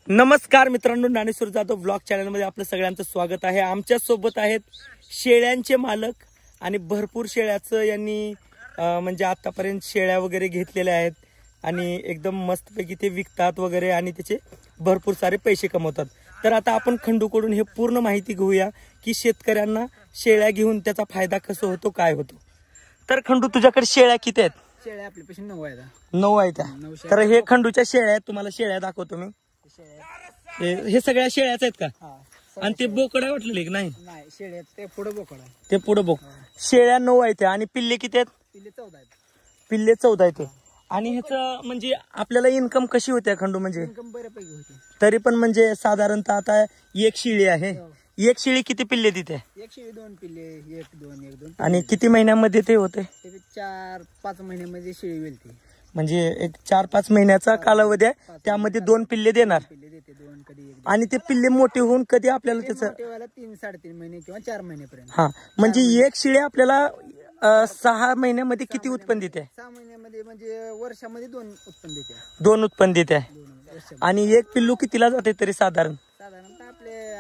नमस्कार मित्रांनो, ज्ञानेश्वर जाधव व्लॉग चॅनलमध्ये आपलं सगळ्यांचं स्वागत आहे। आमच्या सोबत आहेत शेळ्यांचे मालक आणि भरपूर शेळ्याचं यांनी म्हणजे आतापर्यंत शेळ्या वगैरे घेतलेल्या आहेत आणि एकदम मस्तपैकी ते विकतात वगैरे आणि त्याचे भरपूर सारे पैसे कमवतात। तर आता आपण खंडूकडून हे पूर्ण माहिती घेऊया की शेतकऱ्यांना शेळ्या घेऊन त्याचा फायदा कसा होतो, काय होतो। तर खंडू, तुझ्याकडे शेळ्या किती आहेत? शेळ्या आपल्यापाशी 9 आहेत। 9 आहेत। तर हे खंडूच्या शेळ्या आहेत, तुम्हाला शेळ्या दाखवतो मी। हे सगळ्या शेळ्याच आहेत का? आणि ते बोकडा वाटलेले की नाही? नाही, शेळ्या ते पुढे बोकडा, ते पुढे बोक। शेळ्या 9 आहेत आणि पिल्ले किती आहेत? पिल्ले 14 आहेत। पिल्ले 14 आहेत। आणि ह्याचं म्हणजे आपल्याला इन्कम कशी होते खंडू? म्हणजे इन्कम बऱ्यापैकी होते तरी पण म्हणजे साधारणतः आता एक शेळी आहे, एक शेळी किती पिल्ले देते? एक शेळी 2 पिल्ले, 1 2 आणि किती महिन्यामध्ये ते होते? 4-5 महिन्यामध्ये शेळी वेलते। म्हणजे एक 4-5 महिन्याचा कालावधी आहे, त्यामध्ये 2 पिल्ले देणार। पिल्ले देते 2 कधी 1। आणि ते पिल्ले मोठे होऊन कधी आपल्याला त्याचं 3-3.5 महिने किंवा 4 महिन्यापर्यंत। हा, म्हणजे एक शेळी आपल्याला 6 महिन्यामध्ये किती उत्पन्न देते? 6 महिन्यामध्ये म्हणजे वर्षामध्ये 2 उत्पन्न देते। 2 उत्पन्न देते। आणि एक पिल्लू कितीला जाते तरी साधारणतः आपले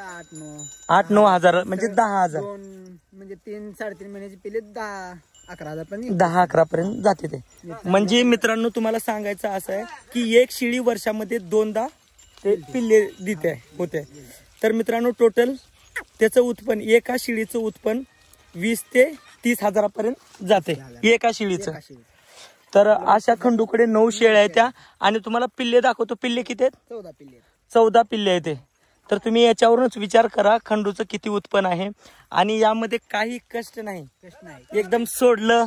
8-9 हजार, म्हणजे 10,000। म्हणजे 3-3.5 महिन्याचे पिल्ले 10-11 पण 10-11 पर्यंत जाते ते। म्हणजे मित्रांनो, तुम्हाला सांगायचं असं आहे की एक शेळी वर्षामध्ये 2दा ते पिल्ले देते होते। तर मित्रांनो, टोटल त्याचं उत्पन्न, एका शेळीचं उत्पन्न 20 ते 30 हजारापर्यंत जाते एका शेळीचं। तर अशा खंडूकडे 9 शेळ्या आहेत त्या। आणि तुम्हाला पिल्ले दाखवतो, पिल्ले किती आहेत? 14 पिल्ले। 14 पिल्ले आहेत ते। तर तुम्ही याच्यावरूनच विचार करा खंडूचं किती उत्पन्न आहे। आणि यामध्ये काही कष्ट नाही, एकदम सोडलं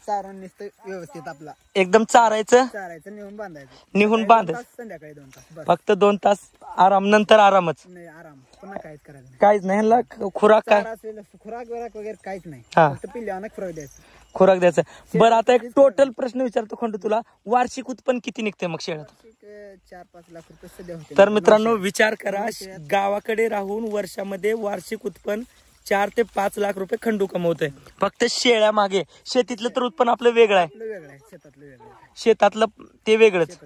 चारण नुसतं व्यवस्थित आपला एकदम चारायचं, निहून बांधायचं संध्याकाळी 2 तास, फक्त 2 तास आराम, नंतर आरामच नाही, आराम पुन्हा काहीच करायचं नाही। काहीच नाही। ह्याला खुराक काय? खुराक वगैरे काहीच नाही, हा, फक्त पिल्ल्याला खुराक द्यायचं, खुराक द्यायचं। बरं, आता एक टोटल प्रश्न विचारतो खंडू तुला, वार्षिक उत्पन्न किती निघते मग शेळ्यात? 4-5 लाख रुपये सध्या होते। तर मित्रांनो, विचार करा, गावाकडे राहून वर्षामध्ये वार्षिक उत्पन्न 4 ते 5 लाख रुपये खंडू कमवतोय फक्त शेळ्या मागे। शेतीतलं तर उत्पन्न आपलं वेगळं आहे, शेतातलं ते वेगळंच।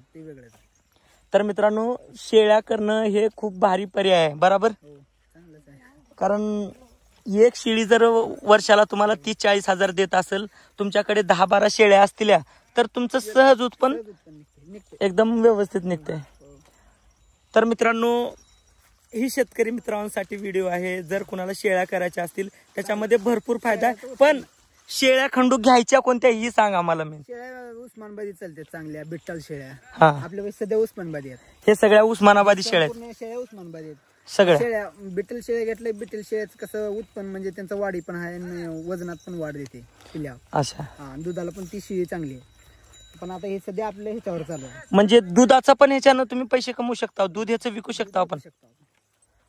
तर मित्रांनो, शेळ्या करणं हे खूप भारी पर्याय आहे, बरोबर? कारण एक शेळी जर वर्षाला तुम्हाला 30-40 हजार देत असेल, तुमच्याकडे 10-12 शेळ्या असतील तर तुमचं सहज उत्पन्न एकदम व्यवस्थित निघते। तर मित्रांनो, ही शेतकरी मित्रांसाठी व्हिडिओ आहे। जर कुणाला शेळ्या करायच्या असतील त्याच्यामध्ये भरपूर फायदा आहे। पण शेळ्या खंडू घ्यायच्या कोणत्या ही सांग आम्हाला। मी शेळ्या उस्मानाबादी चालते, चांगल्या बिट्टल शेळ्या हा आपल्या सध्या उस्मानाबादी आहेत। हे सगळ्या उस्मानाबादी शेळ्या शेळ्या उस्मानाबादी आहेत सगळ्या शेळ्या। बिट्टल शेळ्या घेतल्या, बिट्टल शेळ्याचं कसं उत्पन्न म्हणजे त्यांचं वाढी पण आहे आणि वजनात पण वाढ देते पिल्ल्या। अच्छा, हा, दुधाला पण ती शेळी चांगली आहे। पण आता हे सध्या आपल्या ह्याच्यावर चालू आहे, म्हणजे दुधाचा पण ह्याच्यानं तुम्ही पैसे कमवू शकता, दूध ह्याचं विकू शकता आपण।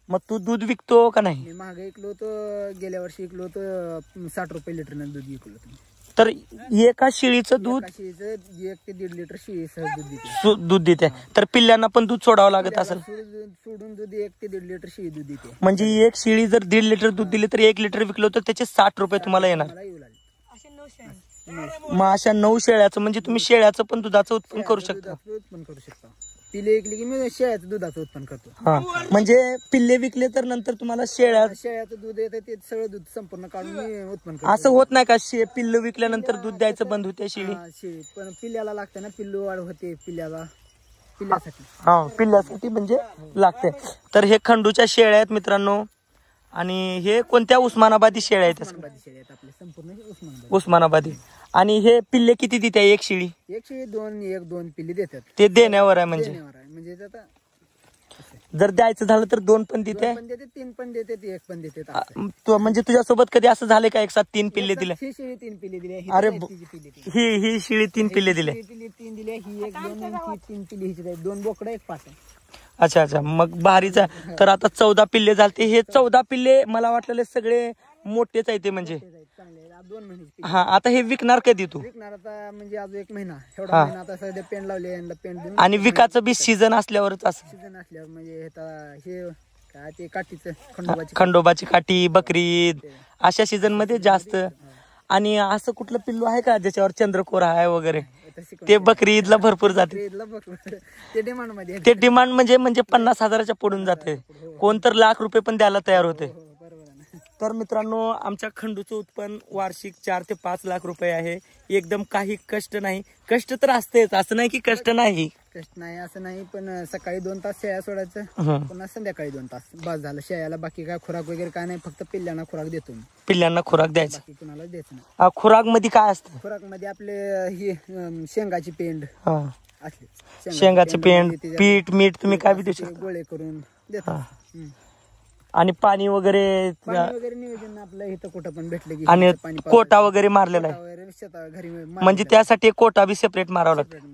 मग तू दूध विकतो का नाही? मी मागे विकलो होतो, गेल्या वर्षी विकलो होतो 60 रुपये लिटरनं दूध विकलो होतं। तर एका शेळीचं दूध 1 ते 1.5 लिटर शेळी सहज दूध देते। दूध देते, तर पिल्ल्यांना पण दूध सोडावं लागत असेल। सोडून दूध 1 ते 1.5 लिटर शेळी दूध देते। म्हणजे एक शेळी जर 1.5 लिटर दूध दिली तर 1 लिटर विकलो तर त्याचे 60 रुपये तुम्हाला येणार। मग अशा 9 शेळ्याचं म्हणजे तुम्ही शेळ्याचं पण दुधाचं उत्पन्न करू शकता। पिल्ले विकली की मी शेळ्याचं दुधाचं उत्पन्न करतो। हा, म्हणजे पिल्ले विकले तर नंतर तुम्हाला शेळ्याचं दूध येतं, ते सगळं दूध संपूर्ण काढून मी उत्पन्न करतो। असं होत नाही का पिल्लू विकल्यानंतर दूध द्यायचं बंद होते शेळी? शेळी पण पिल्ल्याला लागतं ना, पिल्लू वाढ होते पिल्ल्यासाठी। हा, पिल्ल्यासाठी म्हणजे लागते। तर हे खंडूच्या शेळ्या आहेत मित्रांनो। आणि हे कोणत्या उस्मानाबादी शेळ्या आहेत? आपले संपूर्ण उस्मानाबादी। आणि हे पिल्ले किती देते एक शेळी? एक शेळी 1-2 पिल्ले देतात, ते देण्यावर आहे। म्हणजे जर द्यायचं झालं तर 2 पण देते, 3 पण देते, 1 पण देते। म्हणजे तुझ्यासोबत कधी असं झालं का एक साथ 3 पिल्ले दिले? ही शेळी 3 पिल्ले दिले। अरे, ही शेळी 3 पिल्ले दिले? 3 दिले, ही 1, 2, 3 पिल्ले, हिची 2 बोकडं 1 पाट। अच्छा अच्छा, मग भारीच आहे। तर आता 14 पिल्ले झालते। हे 14 पिल्ले मला वाटलेले सगळे मोठेच आहेत ते, म्हणजे 2 महिने। हा, आता हे विकणार कधी तू? विकणार आता म्हणजे अजून 1 महिना, एवढा महिना आता सध्या पेंड लावले, पेंड देऊन। आणि विकाचं बी सीझन असल्यावरच असं? सीझन असल्यावर म्हणजे हे काय ते काठीचं, खंडोबाची काठी, बकरीद अशा सीझन मध्ये जास्त। आणि असं कुठलं पिल्लू आहे का ज्याच्यावर चंद्रकोर आहे वगैरे? ते बकरी ईदला भरपूर जाते. ते डिमांड मध्ये ते डिमांड म्हणजे 50,000च्या पुढून जाते. कोण तर लाख रुपये पण द्यायला तयार होते. तर मित्रांनो, आमच्या खंडूचं उत्पन्न वार्षिक 4 ते 5 लाख रुपये आहे. एकदम काही कष्ट नाही. कष्ट तर असतेच, असं नाही की कष्ट नाही. कष्ट नाही असं नाही, पण सकाळी 2 तास शेळ्या सोडायचं, पुन्हा संध्याकाळी 2 तास बस झालं. शेळ्याला बाकी काय खुराक वगैरे काय नाही, फक्त पिल्ल्यांना खुराक देतो मी. पिल्ल्यांना खुराक द्यायचा. बाकी कुणाला देत नाही. खुराक मध्ये काय असतं? खुराक मध्ये आपले ही शेंगाची पेंड असली, शेंगाची पेंड, पीठ, मीठ तुम्ही काय बी देऊ शकता. गोळे करून देतो. आणि पाणी वगैरे पाणी वगैरे नियोजन आपलं इथं कुठं पण भेटलं की आणि पाणी कोटा वगैरे मारलेला आहे. वगैरे शेतात घरी म्हणजे त्यासाठी एक कोटा बी सेपरेट मारावा लागतो.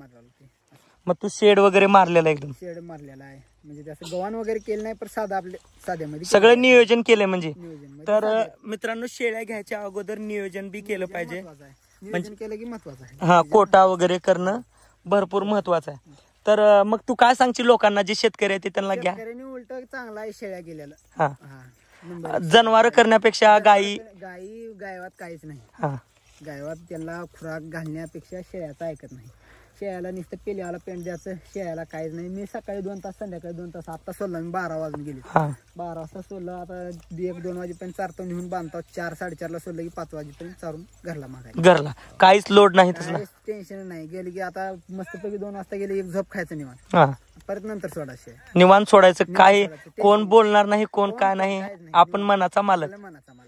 मग तू शेड वगैरे मारलेला आहे एकदम. शेड मारलेला आहे, म्हणजे त्याचं गव्हाण वगैरे केलं नाही, पण साधा आपले साध्यामध्ये सगळं नियोजन केलंय म्हणजे. नियोजन तर मित्रांनो, शेळ्या घ्यायच्या अगोदर नियोजन बी केलं पाहिजे. नियोजन केलं की महत्वाचं आहे. हा, कोटा वगैरे करणं भरपूर महत्वाचं आहे. तर मग तू काय सांगशील लोकांना, जे शेतकरी आहे ते त्यांना घ्या. शेतकऱ्यांनी उलट चांगला आहे शेळ्या गेलेला. हा, जनावर करण्यापेक्षा गायी गायवात काहीच नाही. हा, गायवात त्यांना खुराक घालण्यापेक्षा शेळ्याचं ऐकत नाही. शेळ्याला नुसतं पेल्याला पेंट द्यायचं, शेळ्याला काहीच नाही. मी सकाळी 2 तास, संध्याकाळी 2 तास. आता सोडला मी 12 वाजून गेले. 12 वाजता सोडलं, आता 1-2 वाजेपर्यंत चारतो, निघून बांधतो. 4-4:30ला सोडलं की 5 वाजेपर्यंत चारून घरला मागायला. घरला काहीच लोड नाही तसला. टेन्शन नाही. गेले की आता मस्तपैकी 2 वाजता गेले, एक झोप खायचं निवांत. हा, परत नंतर सोडायचे निवांत सोडायचं. काही कोण बोलणार नाही, कोण काय नाही. आपण मनाचा मालक. मनाचा मालक.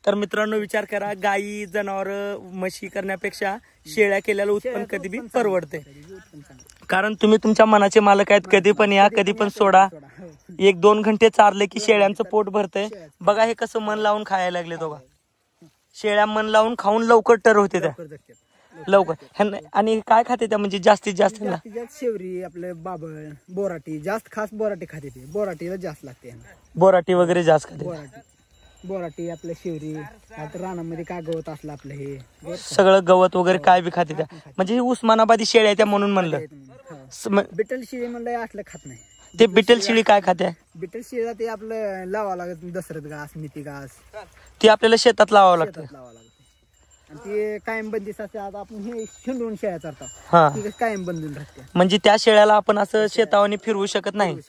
तर मित्रांनो, विचार करा, गायी, जनावर, म्हशी करण्यापेक्षा शेळ्या केलेलं उत्पन्न कधी बी परवडते. कारण तुम्ही तुमच्या मनाचे मालक आहेत. कधी पण या, कधी पण सोडा. 1-2 घंटे चारले की शेळ्यांचं पोट भरतंय. बघा हे कसं मन लावून खायला लागले. तो शेळ्या मन लावून खाऊन लवकर टर होते त्या, लवकर. आणि काय खाते त्या, म्हणजे जास्तीत जास्त शेवरी, आपले बाबळ, बोराटी, जास्त खास बोराटी खाते. ते बोराटीला जास्त लागते. बोराटी वगैरे जास्त खाते. बोराटी, आपल्या शेवरी, आता रानामध्ये काय गवत असलं आपलं, हे सगळं गवत वगैरे काय बी खाते त्या. म्हणजे ही उस्मानाबादी शेळ्या त्या म्हणून म्हणलं. बिटल शेळी म्हणलं असलं खात नाही. ते बिटल शेळी काय खाते? बिटल शेळीला ते आपलं लावावं लागत, दसरथ घास, मेथी घास, ते आपल्याला शेतात लावावं लागतं. आणि ते कायम बंदिस्त असते. आता आपण हे शिंडून शेळ्या चालतात, हा, ती कायम बंधून राहते. म्हणजे त्या शेळ्याला आपण असं शेतावानी फिरवू शकत नाही.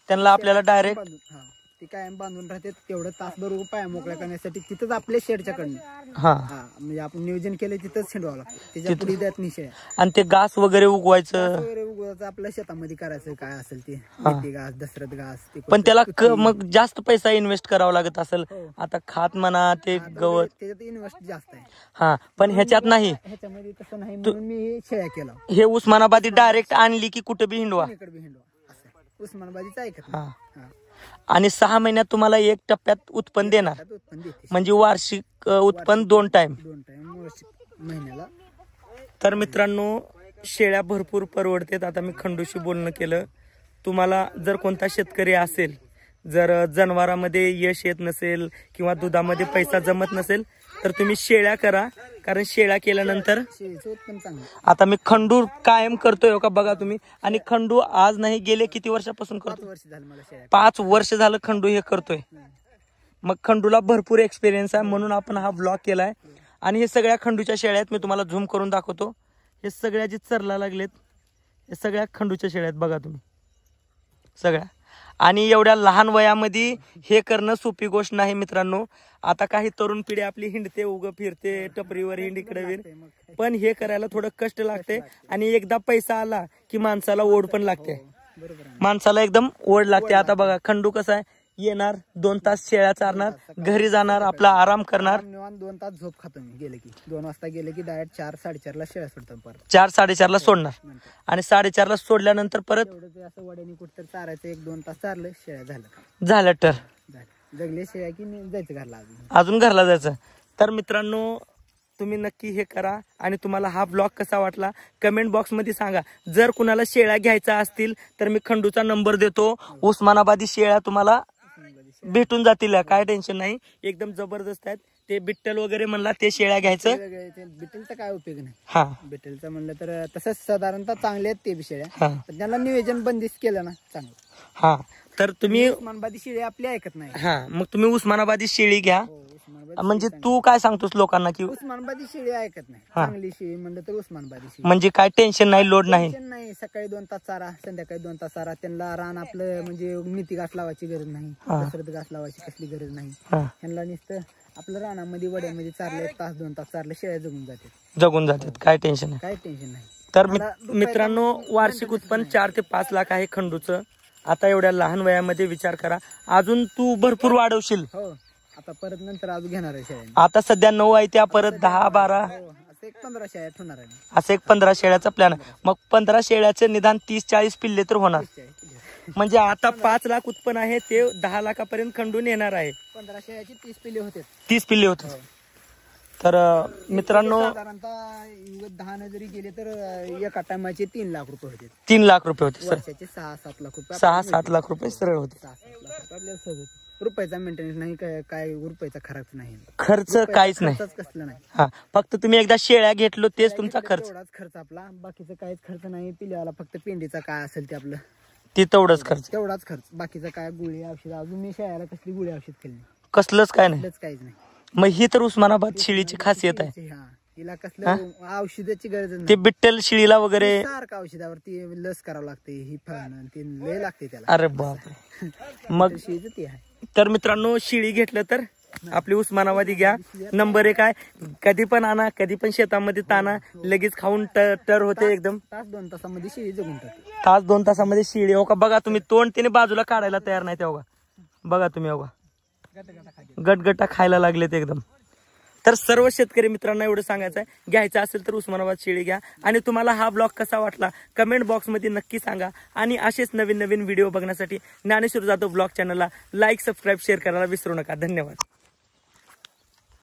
त्यांना आपल्याला डायरेक्ट ती कायम बांधून राहते. तेवढं तास बरोबर पाया मोकळ्या करण्यासाठी तिथंच आपल्या शेडच्याकडनं, हा, म्हणजे आपण नियोजन केलं तिथंच शिंडवावं लागतं. त्याच्या पुढे देत नाही शेळ्या. आणि ते घास वगैरे उगवायचं, वगैरे उगवायचं आपल्या शेतामध्ये करायचं, काय असेल ते मेथी घास, दसरथ घास. पण त्याला मग जास्त पैसा इन्व्हेस्ट करावा लागत असेल. आता खात म्हणा, ते गवत, त्याच्यात इन्व्हेस्ट जास्त आहे. हा, पण ह्याच्यात नाही. ह्याच्यामध्ये तसं नाही, म्हणून मी हे शेळ्या केला. हे उस्मानाबादी डायरेक्ट आणली की कुठे बी हिंडवा. उस्मानाबादीच ऐकत. आणि 6 महिन्यात तुम्हाला 1 टप्प्यात उत्पन्न देणार. म्हणजे वार्षिक उत्पन्न 2 टाइम महिन्याला. तर मित्रांनो, शेळ्या भरपूर परवडतात. आता मी खंडूशी बोलणं केलं. तुम्हाला जर कोणता शेतकरी असेल, जर जनावरांमध्ये यश येत नसेल किंवा दुधामध्ये पैसा जमत नसेल, तर तुम्ही शेळ्या करा. कारण शेळ्या केल्यानंतर आता मी खंडू कायम करतोय का बघा तुम्ही. आणि खंडू आज नाही, गेले किती वर्षापासून करतो? 5 वर्ष झालं खंडू हे करतोय. मग खंडूला भरपूर एक्सपिरियन्स आहे, म्हणून आपण हा ब्लॉग केलाय. आणि हे सगळ्या खंडूच्या शेळ्या आहेत. मी तुम्हाला झूम करून दाखवतो. हे सगळ्या जे चरला लागलेत, हे सगळ्या खंडूच्या शेळ्या आहेत. बघा तुम्ही सगळ्या. आणि एवढ्या लहान वयामध्ये हे करणं सोपी गोष्ट नाही मित्रांनो. आता काही तरुण पिढी आपली हिंडते, उगं फिरते, टपरीवर हिंड, इकडे विर. पण हे करायला थोडं कष्ट लागते. आणि एकदा पैसा आला की माणसाला ओढ पण लागते. माणसाला एकदम ओढ लागते. आता बघा खंडू कसा आहे, येणार 2 तास शेळ्या चारणार, घरी जाणार, आपला आराम करणार. 2 तास झोप खातो मी. गेले की 2 वाजता गेले की डायरेक्ट 4-4:30ला शेळ्या सोडतो. परत 4-4:30ला सोडणार. आणि 4:30ला सोडल्यानंतर परत असं वड्याने कुठं चारायचं. 1-2 तास चारलं, शेळ्या झालं तर जगले शेळ्या की जायचं घरला, अजून घरला जायचं. तर मित्रांनो, तुम्ही नक्की हे करा. आणि तुम्हाला हा ब्लॉग कसा वाटला कमेंट बॉक्स मध्ये सांगा. जर कुणाला शेळ्या घ्यायच्या असतील तर मी खंडूचा नंबर देतो. उस्मानाबादी शेळ्या तुम्हाला भेटून जातील, काय टेन्शन नाही. एकदम जबरदस्त आहेत. ते बिट्टल वगैरे म्हणला ते शेळ्या घ्यायचं. बिटलचा काय उपयोग नाही. हा, बिटलचं म्हणलं तर तसंच साधारणतः चांगले आहेत ते बी शेळ्या. पण त्याला नियोजन बंदिस्त केलं ना चांगलं. हा, तर तुम्ही उस्मानाबादी शेळी आपली ऐकत नाही. हा, मग तुम्ही उस्मानाबादी शेळी घ्या. म्हणजे तू काय सांगतोस लोकांना की उस्मानाबादी शेळी ऐकत नाही. चांगली शेळी म्हणलं तर उस्मानाबादी शेळी. म्हणजे काय टेन्शन नाही, लोड नाही? टेन्शन नाही. सकाळी 2 तास चारा, संध्याकाळी 2 तास चारा. त्यांना रान आपलं म्हणजे मिती घास लावायची गरज नाही, दसरथ घास लावायची कसली गरज नाही. त्यांना नुसतं आपलं रानामध्ये वड्यामध्ये चारलं 1 तास 2 तास चारलं, शेळ्या जगून जातात. काय टेन्शन नाही, काय टेन्शन नाही. तर मित्रांनो, वार्षिक उत्पन्न 4 ते 5 लाख आहे खंडूचं. आता एवढ्या लहान वयामध्ये विचार करा, अजून तू भरपूर वाढवशील. हो, आता परत नंतर अजून घेणार आहे शेळ्या. आता सध्या 9 आहे, त्या परत 10-12 असं एक 15 शेळ्या ठेवणार आहे. असं एक 15 शेळ्याचा प्लॅन. मग 15 शेळ्याचे निदान 30-40 पिल्ले तर होणार. म्हणजे आता 5 लाख उत्पन्न आहे ते 10 लाखापर्यंत खंडून येणार आहे. 15 शेळ्याची 30 पिल्ले होते. 30 पिल्ले होते. तर मित्रांनो, साधारणतः 10 जरी गेले तर एका टायमाचे 3 लाख रुपये होते. 3 लाख रुपये होते सर. वर्षाचे 6-7 लाख रुपये. 6-7 लाख रुपये सरळ होते. 6-7 लाख आपल्याला सहज होते. रुपयाचा मेंटेनन्स नाही, काय रुपयाचा खर्च नाही. खर्च काहीच नाही. कसलं नाही. हा, फक्त तुम्ही एकदा शेळ्या घेतलो तेच तुमचा खर्च. तेवढाच खर्च आपला, बाकीचा काहीच खर्च नाही. पिल्याला फक्त पेंडीचा काय असेल ते आपलं ते तेवढंच खर्च. तेवढाच खर्च. बाकीचा काय गुळी औषध, अजून मी शेळ्याला कसली गुळी औषध केली नाही, कसलंच काय नाही. काहीच नाही. मग ही तर उस्मानाबाद शेळीची खासियत आहे. हा, तिला कसलं औषधाची गरज ते नाही. बिट्टल शेळीला वगैरे सारखं औषधावरती लस करावं लागते, ही फळणं ते लय लागते त्याला. अरे बापरे. मग शेळीचं ते आहे. तर मित्रांनो, शेळी घेतलं तर आपली उस्मानाबादी घ्या. नंबर 1 आहे. कधी पण आणा, कधी पण शेतामध्ये ताना, लगेच खाऊन टर होते एकदम. 1-2 तासामध्ये शेळी जगून टाकते. 1-2 तासामध्ये शेळी. हो का, बघा तुम्ही, तोंड तिने बाजूला काढायला तयार नाही तेव्हा. बघा तुम्ही, हो गटगटा खायला लागलेत एकदम. तर सर्व शेतकरी मित्रांना एवढं सांगायचं आहे, घ्यायचं असेल तर उस्मानाबाद शेळी घ्या. आणि तुम्हाला हा ब्लॉग कसा वाटला कमेंट बॉक्समध्ये नक्की सांगा. आणि असेच नवीन नवीन व्हिडिओ बघण्यासाठी ज्ञानेश्वर जाधव ब्लॉग चॅनलला लाईक, सबस्क्राईब, शेअर करायला विसरू नका. धन्यवाद.